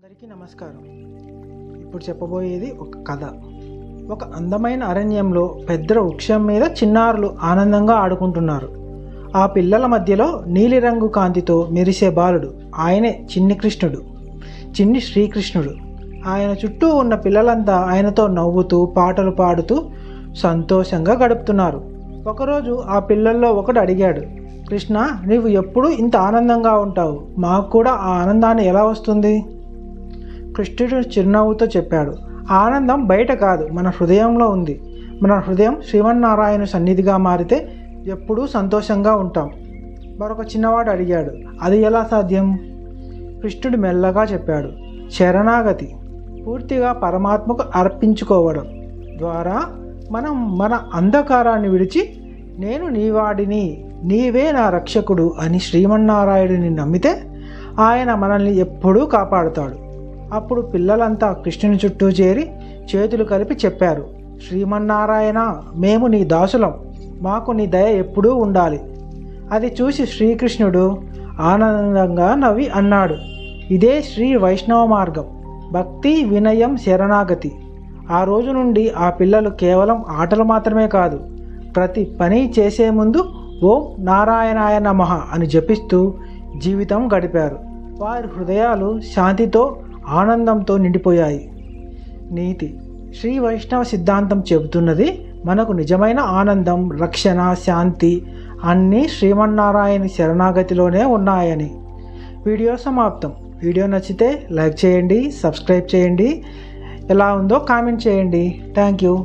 అందరికీ నమస్కారం. ఇప్పుడు చెప్పబోయేది ఒక కథ. ఒక అందమైన అరణ్యంలో పెద్ద వృక్షం మీద చిన్నారులు ఆనందంగా ఆడుకుంటున్నారు. ఆ పిల్లల మధ్యలో నీలిరంగు కాంతితో మెరిసే బాలుడు, ఆయనే చిన్ని శ్రీకృష్ణుడు. ఆయన చుట్టూ ఉన్న పిల్లలంతా ఆయనతో నవ్వుతూ పాటలు పాడుతూ సంతోషంగా గడుపుతున్నారు. ఒకరోజు ఆ పిల్లల్లో ఒకడు అడిగాడు, కృష్ణ, నీవు ఎప్పుడూ ఇంత ఆనందంగా ఉంటావు, మాకు కూడా ఆ ఆనందాన్ని ఎలా వస్తుంది? కృష్ణుడు చిరునవ్వుతో చెప్పాడు, ఆనందం బయట కాదు, మన హృదయంలో ఉంది. మన హృదయం శ్రీమన్నారాయణ సన్నిధిగా మారితే ఎప్పుడూ సంతోషంగా ఉంటాం. మరొక చిన్నవాడు అడిగాడు, అది ఎలా సాధ్యం? కృష్ణుడు మెల్లగా చెప్పాడు, శరణాగతి, పూర్తిగా పరమాత్మకు అర్పించుకోవడం ద్వారా మనం మన అంధకారాన్ని విడిచి నేను నీవాడిని, నీవే నా రక్షకుడు అని శ్రీమన్నారాయణుని నమ్మితే ఆయన మనల్ని ఎప్పుడూ కాపాడుతాడు. అప్పుడు పిల్లలంతా కృష్ణుని చుట్టూ చేరి చేతులు కలిపి చెప్పారు, శ్రీమన్నారాయణ, మేము నీ దాసులం, మాకు నీ దయ ఎప్పుడూ ఉండాలి. అది చూసి శ్రీకృష్ణుడు ఆనందంగా నవ్వి అన్నాడు, ఇదే శ్రీ వైష్ణవ మార్గం, భక్తి, వినయం, శరణాగతి. ఆ రోజు నుండి ఆ పిల్లలు కేవలం ఆటలు మాత్రమే కాదు, ప్రతి పని చేసే ముందు ఓం నారాయణాయ నమః అని జపిస్తూ జీవితం గడిపారు. వారి హృదయాలు శాంతితో, ఆనందంతో నిండిపోయాయి. నీతి: శ్రీ వైష్ణవ సిద్ధాంతం చెబుతున్నది మనకు నిజమైన ఆనందం, రక్షణ, శాంతి అన్నీ శ్రీమన్నారాయణ శరణాగతిలోనే ఉన్నాయని. వీడియో సమాప్తం. వీడియో నచ్చితే లైక్ చేయండి, సబ్స్క్రైబ్ చేయండి, ఎలా ఉందో కామెంట్ చేయండి. Thank you.